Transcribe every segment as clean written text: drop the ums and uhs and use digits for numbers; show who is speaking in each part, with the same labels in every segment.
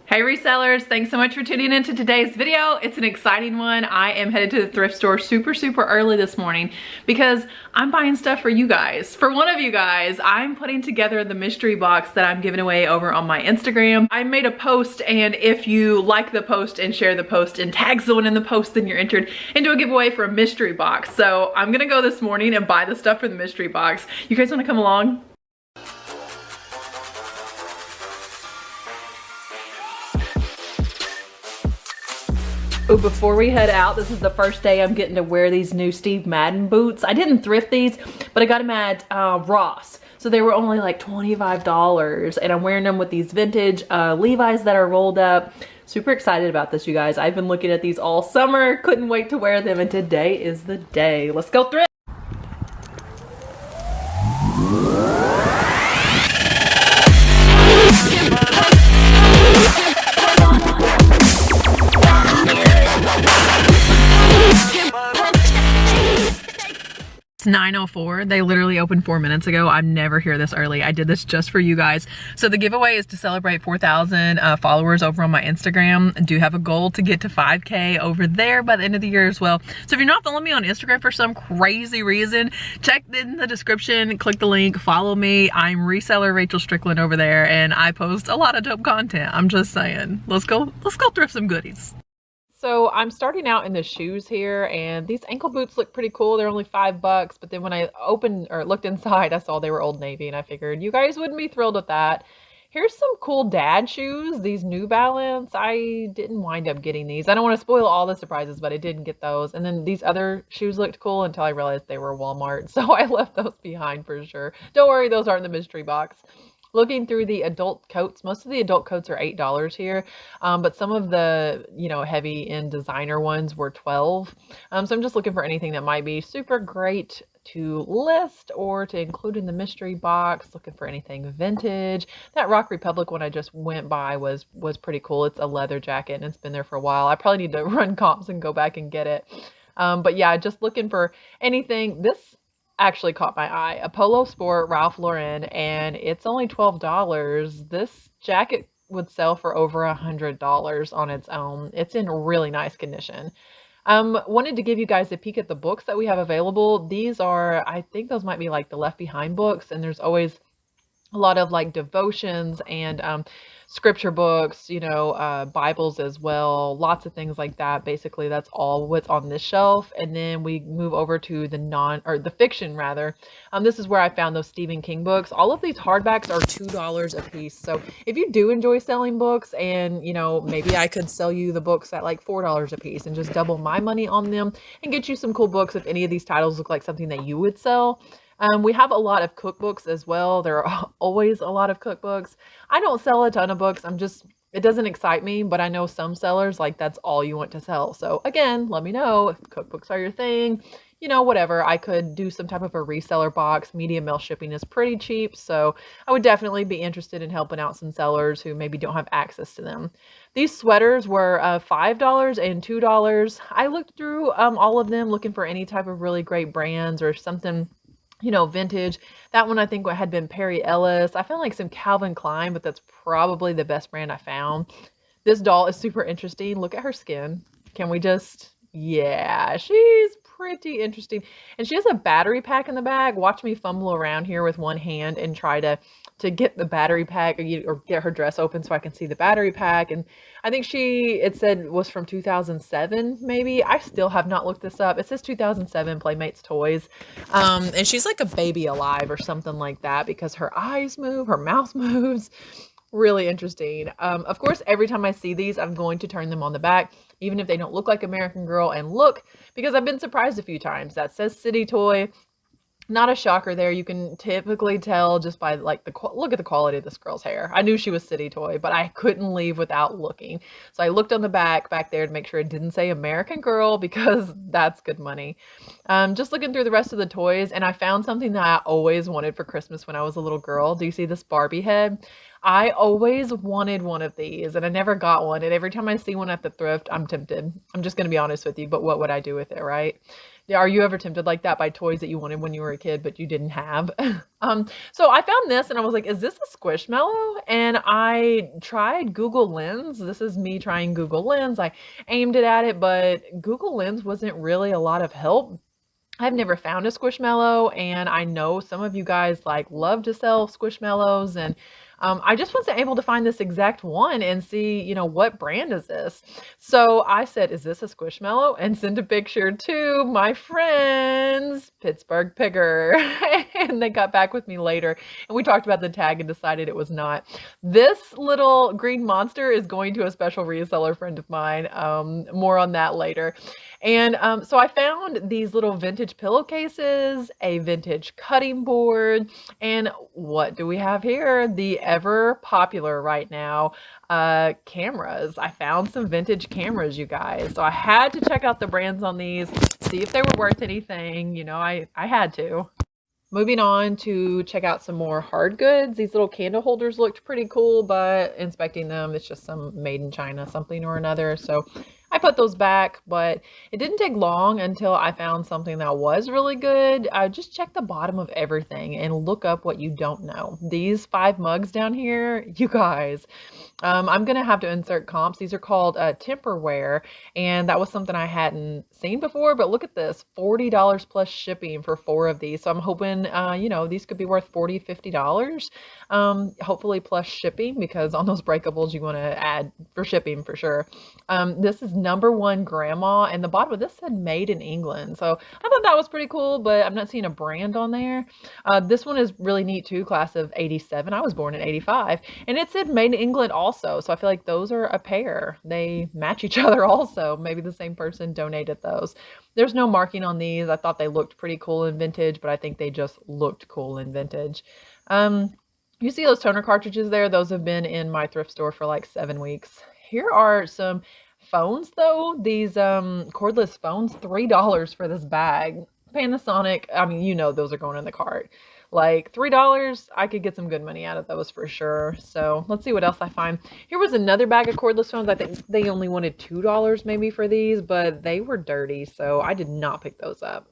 Speaker 1: Hey resellers, thanks so much for tuning into today's video. It's an exciting one. I am headed to the thrift store super early this morning because I'm buying stuff for you guys. For one of you guys, I'm putting together the mystery box that I'm giving away over on my Instagram. I made a post, and if you like the post and share the post and tag someone in the post, then you're entered into a giveaway for a mystery box. So I'm gonna go this morning and buy the stuff for the mystery box. You guys wanna come along? Oh, before we head out, this is the first day I'm getting to wear these new Steve Madden boots. I didn't thrift these, but I got them at Ross. So they were only like $25, and I'm wearing them with these vintage Levi's that are rolled up. Super excited about this, you guys. I've been looking at these all summer, couldn't wait to wear them, and today is the day. Let's go thrift. It's 9:04. They literally opened 4 minutes ago. I'm never here this early. I did this just for you guys. So the giveaway is to celebrate 4,000 followers over on my Instagram. I do have a goal to get to 5K over there by the end of the year as well. So if you're not following me on Instagram for some crazy reason, check in the description, click the link, follow me. I'm reseller Rachel Strickland over there, and I post a lot of dope content. I'm just saying. Let's go thrift some goodies. So I'm starting out in the shoes here, and these ankle boots look pretty cool. They're only $5, but then when I opened or looked inside, I saw they were Old Navy, and I figured you guys wouldn't be thrilled with that. Here's some cool dad shoes, these New Balance. I didn't wind up getting these. I don't want to spoil all the surprises, but I didn't get those. And then these other shoes looked cool until I realized they were Walmart, so I left those behind for sure. Don't worry, those aren't in the mystery box. Looking through the adult coats, most of the adult coats are $8 here, but some of the, heavy end designer ones were $12. So I'm just looking for anything that might be super great to list or to include in the mystery box. Looking for anything vintage. That Rock Republic one I just went by was pretty cool. It's a leather jacket and it's been there for a while. I probably need to run comps and go back and get it. But yeah, just looking for anything. This actually caught my eye. A Polo Sport Ralph Lauren, and it's only $12. This jacket would sell for over $100 on its own. It's in really nice condition. Wanted to give you guys a peek at the books that we have available. These are, I think those might be like the Left Behind books, and there's always a lot of like devotions and scripture books, Bibles as well, lots of things like that. Basically, that's all what's on this shelf. And then we move over to the fiction rather. This is where I found those Stephen King books. All of these hardbacks are $2 a piece. So if you do enjoy selling books, and maybe I could sell you the books at like $4 a piece and just double my money on them and get you some cool books if any of these titles look like something that you would sell. We have a lot of cookbooks as well. There are always a lot of cookbooks. I don't sell a ton of books. It doesn't excite me, but I know some sellers, like, that's all you want to sell. So again, let me know if cookbooks are your thing, whatever. I could do some type of a reseller box. Medium mail shipping is pretty cheap. So I would definitely be interested in helping out some sellers who maybe don't have access to them. These sweaters were $5 and $2. I looked through all of them looking for any type of really great brands or something, vintage. That one I think had been Perry Ellis. I found like some Calvin Klein, but that's probably the best brand I found. This doll is super interesting. Look at her skin. Can we just, yeah, she's pretty interesting. And she has a battery pack in the bag. Watch me fumble around here with one hand and try to get the battery pack or get her dress open so I can see the battery pack. And I think it said was from 2007, maybe. I still have not looked this up. It says 2007 Playmates Toys. And she's like a baby alive or something like that because her eyes move, her mouth moves. Really interesting. Of course, every time I see these, I'm going to turn them on the back, even if they don't look like American Girl. And look, because I've been surprised a few times. That says City Toy. Not a shocker there. You can typically tell just by like look at the quality of this girl's hair. I knew she was City Toy, but I couldn't leave without looking. So I looked on the back there to make sure it didn't say American Girl because that's good money. Just looking through the rest of the toys, and I found something that I always wanted for Christmas when I was a little girl. Do you see this Barbie head? I always wanted one of these and I never got one. And every time I see one at the thrift, I'm tempted. I'm just going to be honest with you, but what would I do with it, right? Yeah, are you ever tempted like that by toys that you wanted when you were a kid, but you didn't have? So I found this and I was like, is this a Squishmallow? And I tried Google Lens. This is me trying Google Lens. I aimed it at it, but Google Lens wasn't really a lot of help. I've never found a Squishmallow, and I know some of you guys like love to sell Squishmallows, and I just wasn't able to find this exact one and see, what brand is this? So I said, is this a Squishmallow? And sent a picture to my friends, Pittsburgh Pigger. And they got back with me later, and we talked about the tag and decided it was not. This little green monster is going to a special reseller friend of mine. More on that later. And so I found these little vintage pillowcases, a vintage cutting board, and what do we have here? The ever popular right now cameras. I found some vintage cameras, you guys. So I had to check out the brands on these, see if they were worth anything. I had to. Moving on to check out some more hard goods. These little candle holders looked pretty cool, but inspecting them, it's just some made in China something or another. So I put those back, but it didn't take long until I found something that was really good. I just check the bottom of everything and look up what you don't know. These 5 mugs down here, you guys, I'm going to have to insert comps. These are called Temperware, and that was something I hadn't seen before, but look at this, $40 plus shipping for 4 of these. So I'm hoping, these could be worth $40, $50, hopefully plus shipping, because on those breakables, you want to add for shipping for sure. This is #1 grandma, and the bottom of this said made in England. So I thought that was pretty cool, but I'm not seeing a brand on there. This one is really neat too, class of 87. I was born in 85, and it said made in England also. So I feel like those are a pair. They match each other also. Maybe the same person donated those. There's no marking on these. I thought they looked pretty cool in vintage, but I think they just looked cool in vintage. You see those toner cartridges there? Those have been in my thrift store for like 7 weeks. Here are some phones though. These cordless phones, $3 for this bag. Panasonic, I mean, those are going in the cart. Like $3, I could get some good money out of those for sure. So let's see what else I find. Here was another bag of cordless phones. I think they only wanted $2 maybe for these, but they were dirty, so I did not pick those up.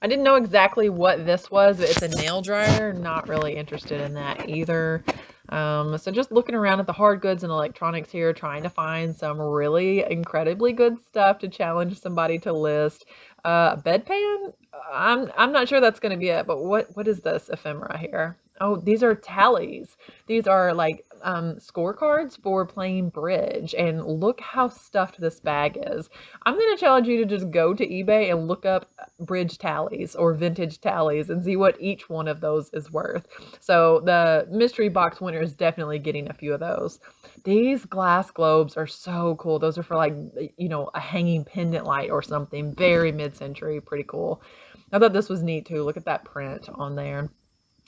Speaker 1: I didn't know exactly what this was. It's a nail dryer. Not really interested in that either. So just looking around at the hard goods and electronics here, trying to find some really incredibly good stuff to challenge somebody to list. Bedpan? I'm not sure that's going to be it, but what is this ephemera here? Oh, these are tallies. These are like scorecards for playing bridge, and look how stuffed this bag is. I'm going to challenge you to just go to eBay and look up bridge tallies or vintage tallies and see what each one of those is worth. So the mystery box winner is definitely getting a few of those. These glass globes are so cool. Those are for like, a hanging pendant light or something. Very mid-century, pretty cool. I thought this was neat too. Look at that print on there.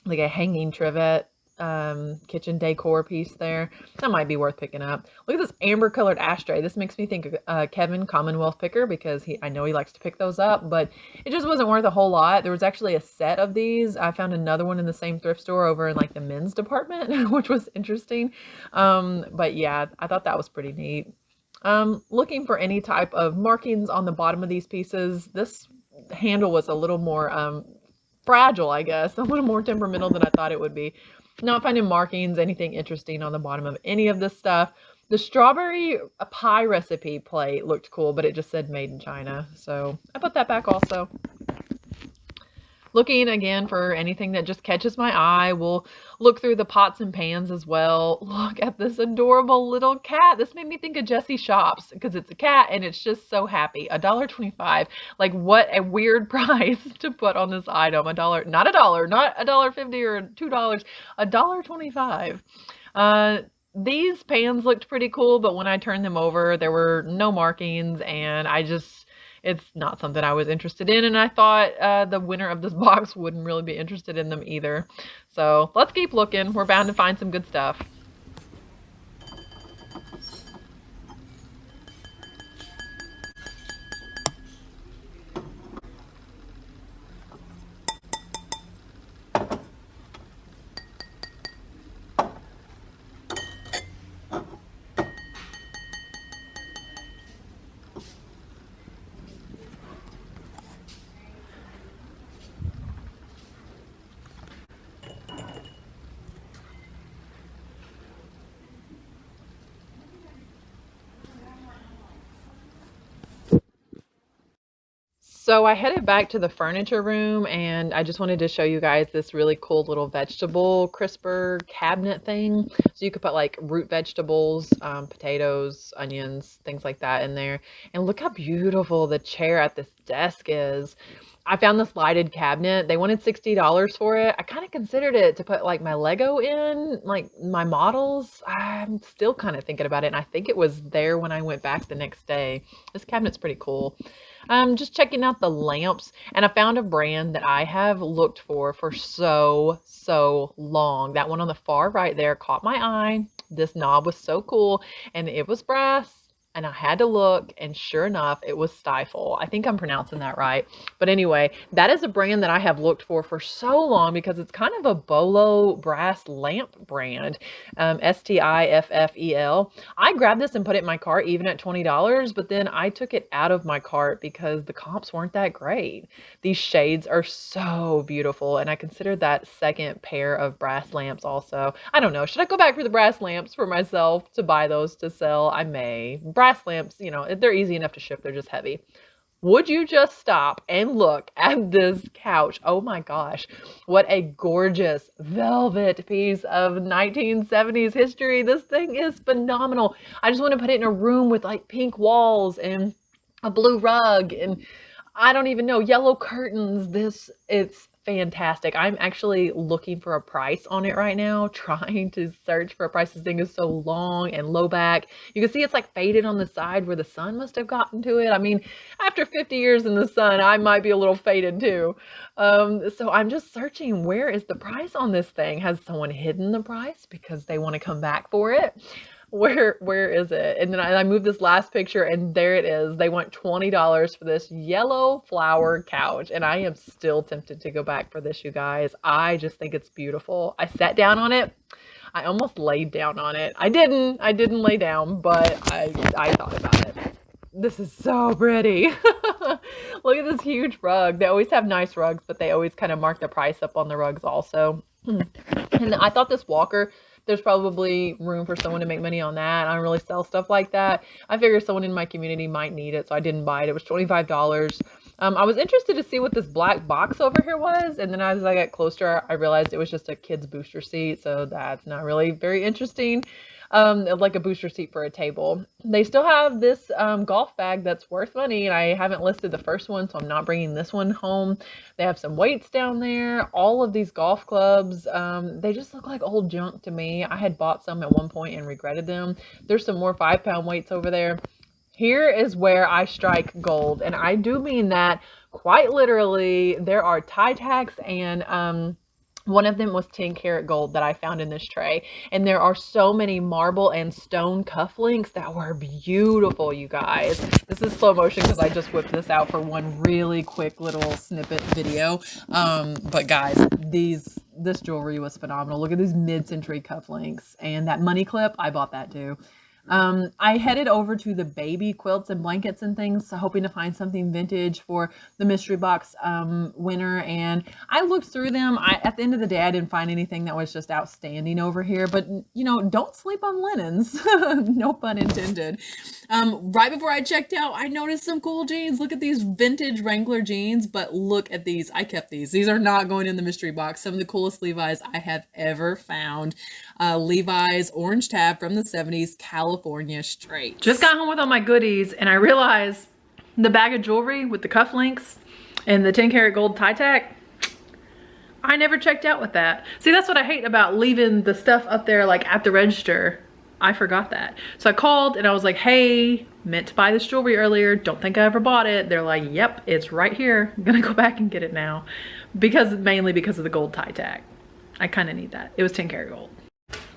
Speaker 1: Like a hanging trivet kitchen decor piece there. That might be worth picking up. Look at this amber colored ashtray. This makes me think of Kevin, Commonwealth Picker, because I know he likes to pick those up, but it just wasn't worth a whole lot. There was actually a set of these. I found another one in the same thrift store over in like the men's department, which was interesting. But yeah, I thought that was pretty neat. Looking for any type of markings on the bottom of these pieces. This handle was a little more fragile, I guess, a little more temperamental than I thought it would be. Not finding markings, anything interesting on the bottom of any of this stuff. The strawberry pie recipe plate looked cool, but it just said made in China. So I put that back also. Looking again for anything that just catches my eye. We'll look through the pots and pans as well. Look at this adorable little cat. This made me think of Jessie Shops, because it's a cat and it's just so happy. $1.25. Like, what a weird price to put on this item. $1, not $1, not $1.50 or $2, $1.25. These pans looked pretty cool, but when I turned them over, there were no markings, and it's not something I was interested in, and I thought the winner of this box wouldn't really be interested in them either. So let's keep looking. We're bound to find some good stuff. So I headed back to the furniture room and I just wanted to show you guys this really cool little vegetable crisper cabinet thing. So you could put like root vegetables, potatoes, onions, things like that in there. And look how beautiful the chair at this desk is. I found this lighted cabinet. They wanted $60 for it. I kind of considered it to put like my Lego in, like my models. I'm still kind of thinking about it, and I think it was there when I went back the next day. This cabinet's pretty cool. I'm just checking out the lamps, and I found a brand that I have looked for so long. That one on the far right there caught my eye. This knob was so cool, and it was brass. And I had to look, and sure enough, it was Stifle. I think I'm pronouncing that right. But anyway, that is a brand that I have looked for so long because it's kind of a Bolo brass lamp brand, Stiffel. I grabbed this and put it in my cart even at $20, but then I took it out of my cart because the comps weren't that great. These shades are so beautiful, and I considered that second pair of brass lamps also. I don't know. Should I go back for the brass lamps for myself to buy those to sell? I may. Brass lamps, you know, they're easy enough to ship. They're just heavy. Would you just stop and look at this couch? Oh my gosh, what a gorgeous velvet piece of 1970s history. This thing is phenomenal. I just want to put it in a room with like pink walls and a blue rug and I don't even know, yellow curtains. It's fantastic. I'm actually looking for a price on it right now, trying to search for a price. This thing is so long and low back. You can see it's like faded on the side where the sun must have gotten to it. I mean, after 50 years in the sun, I might be a little faded too. So I'm just searching, where is the price on this thing? Has someone hidden the price because they want to come back for it? Where is it? And then I moved this last picture and there it is. They want $20 for this yellow flower couch. And I am still tempted to go back for this, you guys. I just think it's beautiful. I sat down on it. I almost laid down on it. I didn't lay down, but I thought about it. This is so pretty. Look at this huge rug. They always have nice rugs, but they always kind of mark the price up on the rugs also. And I thought this walker, there's probably room for someone to make money on that. I don't really sell stuff like that. I figured someone in my community might need it, so I didn't buy it. It was $25. I was interested to see what this black box over here was, and then as I got closer, I realized it was just a kid's booster seat, so that's not really very interesting. Like a booster seat for a table. They still have this golf bag that's worth money, and I haven't listed the first one, so I'm not bringing this one home. They have some weights down there. All of these golf clubs, they just look like old junk to me. I had bought some at one point and regretted them. There's some more 5-pound weights over there. Here is where I strike gold, and I do mean that quite literally. There are tie tacks and one of them was 10 karat gold that I found in this tray. And there are so many marble and stone cufflinks that were beautiful, you guys. This is slow motion because I just whipped this out for one really quick little snippet video. But guys, this jewelry was phenomenal. Look at these mid-century cufflinks and that money clip. I bought that too. I headed over to the baby quilts and blankets and things, hoping to find something vintage for the mystery box winner, and I looked through them. At the end of the day, I didn't find anything that was just outstanding over here, but you know, don't sleep on linens. No pun intended. Right before I checked out, I noticed some cool jeans. Look at these vintage Wrangler jeans, but look at these. I kept these. These are not going in the mystery box. Some of the coolest Levi's I have ever found. Levi's orange tab from the 70s, California straight. Just got home with all my goodies and I realized the bag of jewelry with the cufflinks and the 10 karat gold tie tack, I never checked out with that. See, that's what I hate about leaving the stuff up there like at the register. I forgot that. So I called and I was like, hey, meant to buy this jewelry earlier. Don't think I ever bought it. They're like, yep, it's right here. I'm gonna go back and get it now. Mainly because of the gold tie tack. I kind of need that. It was 10 karat gold.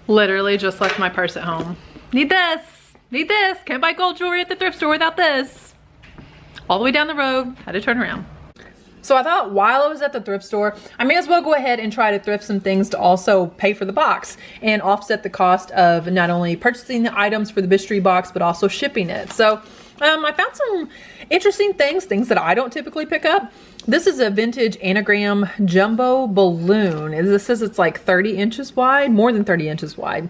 Speaker 1: Literally just left my purse at home. Need this, can't buy gold jewelry at the thrift store without this. All the way down the road, had to turn around. So I thought while I was at the thrift store, I may as well go ahead and try to thrift some things to also pay for the box and offset the cost of not only purchasing the items for the mystery box, but also shipping it. So I found some interesting things that I don't typically pick up. This is a vintage anagram jumbo balloon. This says it's like 30 inches wide, more than 30 inches wide.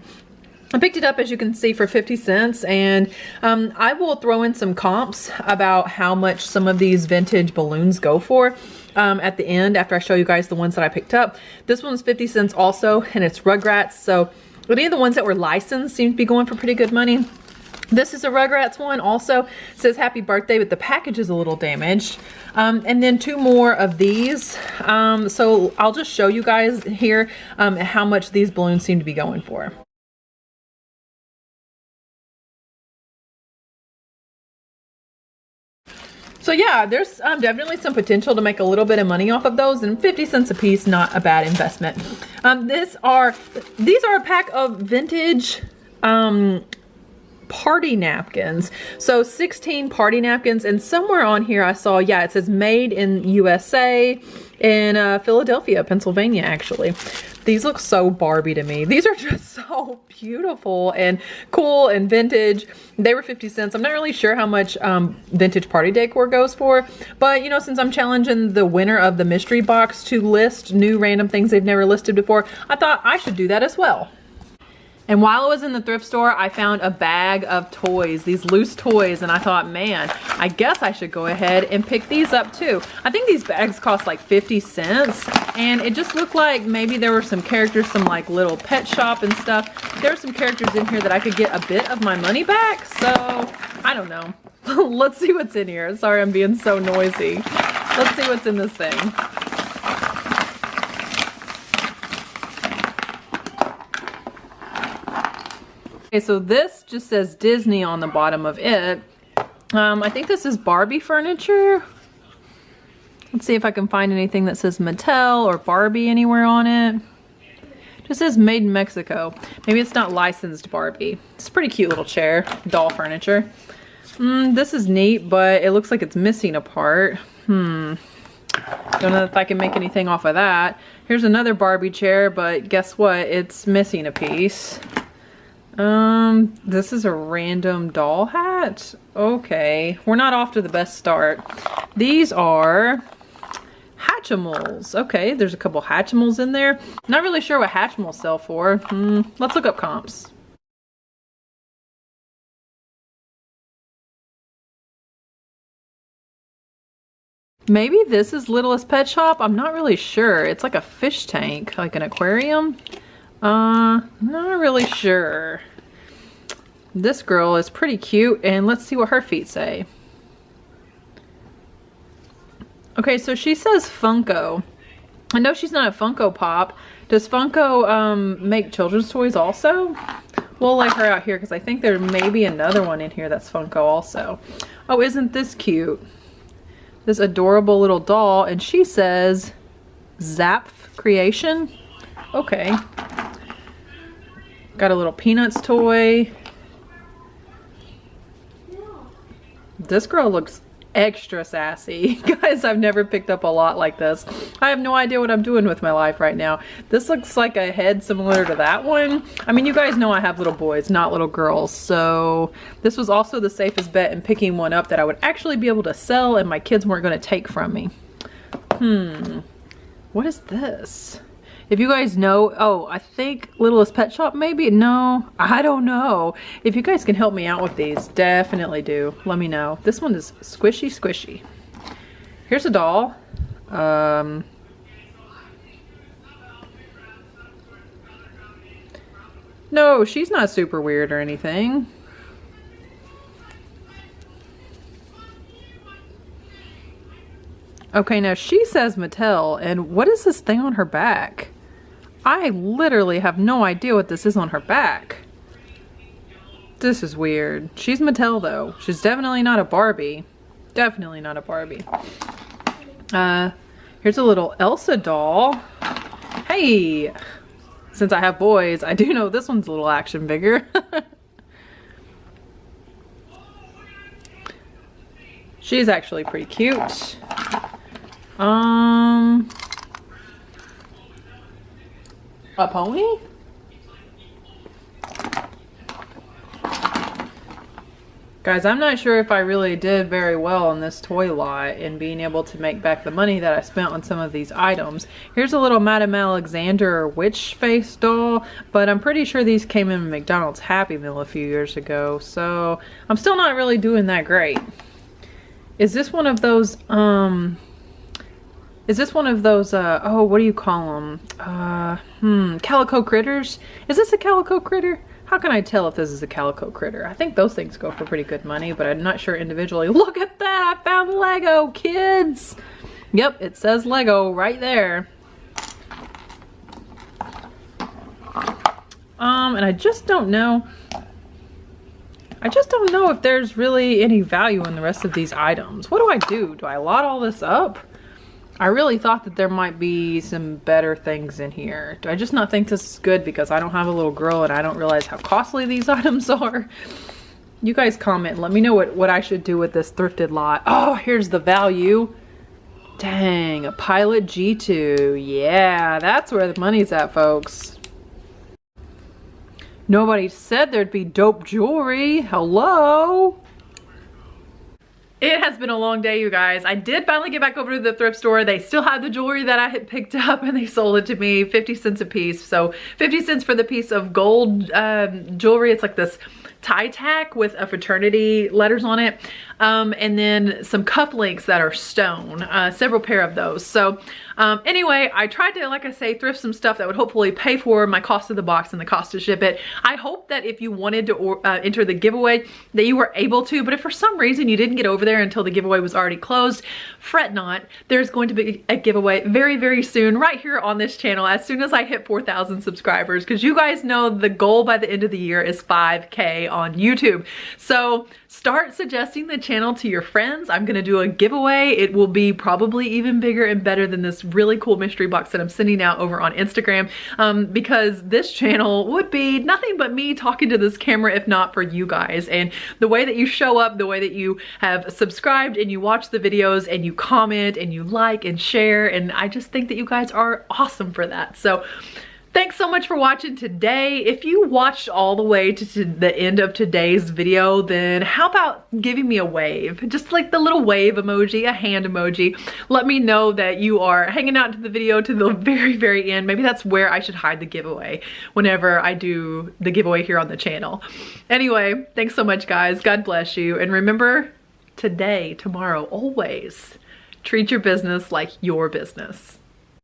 Speaker 1: I picked it up, as you can see, for 50 cents, and I will throw in some comps about how much some of these vintage balloons go for at the end after I show you guys the ones that I picked up. This one's 50 cents also, and it's Rugrats, so any of the ones that were licensed seem to be going for pretty good money. This is a Rugrats one also. It says happy birthday, but the package is a little damaged. And then 2 more of these. So I'll just show you guys here how much these balloons seem to be going for. So yeah, there's definitely some potential to make a little bit of money off of those, and 50 cents a piece, not a bad investment. These are a pack of vintage party napkins. So 16 party napkins, and somewhere on here I saw, yeah, it says made in USA in Philadelphia, Pennsylvania, actually. These look so Barbie to me. These are just so beautiful and cool and vintage. They were 50 cents. I'm not really sure how much vintage party decor goes for, but you know, since I'm challenging the winner of the mystery box to list new random things they've never listed before, I thought I should do that as well. And while I was in the thrift store, I found a bag of toys, these loose toys, and I thought, man, I guess I should go ahead and pick these up too. I think these bags cost like 50 cents, and it just looked like maybe there were some characters, some like little pet shop and stuff. There are some characters in here that I could get a bit of my money back, so I don't know. Let's see what's in here. Sorry, I'm being so noisy. Let's see what's in this thing. Okay, so this just says Disney on the bottom of it. I think this is Barbie furniture. Let's see if I can find anything that says Mattel or Barbie anywhere on it. It just says made in Mexico. Maybe it's not licensed Barbie. It's a pretty cute little chair, doll furniture. This is neat, but it looks like it's missing a part. Don't know if I can make anything off of that. Here's another Barbie chair, but guess what? It's missing a piece. This is a random doll hat. Okay, we're not off to the best start. These are Hatchimals. Okay, there's a couple Hatchimals in there. Not really sure what Hatchimals sell for. Let's look up comps. Maybe this is Littlest Pet Shop. I'm not really sure. It's like a fish tank, like an aquarium. Not really sure. This girl is pretty cute, and let's see what her feet say. Okay, so she says Funko. I know she's not a Funko Pop. Does Funko make children's toys also? We'll lay her out here because I think there may be another one in here that's Funko also. Oh, isn't this cute? This adorable little doll, and she says Zap Creation. Okay. Got a little Peanuts toy. This girl looks extra sassy. Guys, I've never picked up a lot like this. I have no idea what I'm doing with my life right now. This looks like a head similar to that one. I mean, you guys know I have little boys, not little girls. So this was also the safest bet in picking one up that I would actually be able to sell and my kids weren't going to take from me. What is this? If you guys know, oh, I think Littlest Pet Shop maybe? No, I don't know. If you guys can help me out with these, definitely do. Let me know. This one is squishy, squishy. Here's a doll. No, she's not super weird or anything. Okay, now she says Mattel, and what is this thing on her back? I literally have no idea what this is on her back. This is weird. She's Mattel though. She's definitely not a Barbie. Definitely not a Barbie. Here's a little Elsa doll. Hey! Since I have boys, I do know this one's a little action figure. She's actually pretty cute. A pony? Guys, I'm not sure if I really did very well on this toy lot in being able to make back the money that I spent on some of these items. Here's a little Madame Alexander witch face doll, but I'm pretty sure these came in McDonald's Happy Meal a few years ago, so I'm still not really doing that great. Is this one of those, oh, what do you call them? Calico critters? Is this a calico critter? How can I tell if this is a calico critter? I think those things go for pretty good money, but I'm not sure individually. Look at that! I found Lego, kids! Yep, it says Lego right there. And I just don't know. If there's really any value in the rest of these items. What do I do? Do I lot all this up? I really thought that there might be some better things in here. Do I just not think this is good because I don't have a little girl and I don't realize how costly these items are? You guys comment and let me know what I should do with this thrifted lot. Oh, here's the value. Dang, a Pilot G2. Yeah, that's where the money's at, folks. Nobody said there'd be dope jewelry. Hello? It has been a long day, you guys. I did finally get back over to the thrift store. They still had the jewelry that I had picked up and they sold it to me 50 cents a piece. So 50 cents for the piece of gold jewelry. It's like this tie tack with a fraternity letters on it. And then some cufflinks that are stone, several pair of those. So anyway, I tried to, like I say, thrift some stuff that would hopefully pay for my cost of the box and the cost to ship it. I hope that if you wanted to enter the giveaway that you were able to, but if for some reason you didn't get over there until the giveaway was already closed, fret not. There's going to be a giveaway very, very soon right here on this channel as soon as I hit 4,000 subscribers, because you guys know the goal by the end of the year is 5K on YouTube. So start suggesting the channel to your friends. I'm gonna do a giveaway. It will be probably even bigger and better than this really cool mystery box that I'm sending out over on Instagram, because this channel would be nothing but me talking to this camera if not for you guys. And the way that you show up, the way that you have subscribed and you watch the videos and you comment and you like and share, and I just think that you guys are awesome for that. So thanks so much for watching today. If you watched all the way to the end of today's video, then how about giving me a wave? Just like the little wave emoji, a hand emoji. Let me know that you are hanging out to the video to the very, very end. Maybe that's where I should hide the giveaway whenever I do the giveaway here on the channel. Anyway, thanks so much, guys. God bless you. And remember, today, tomorrow, always treat your business like your business.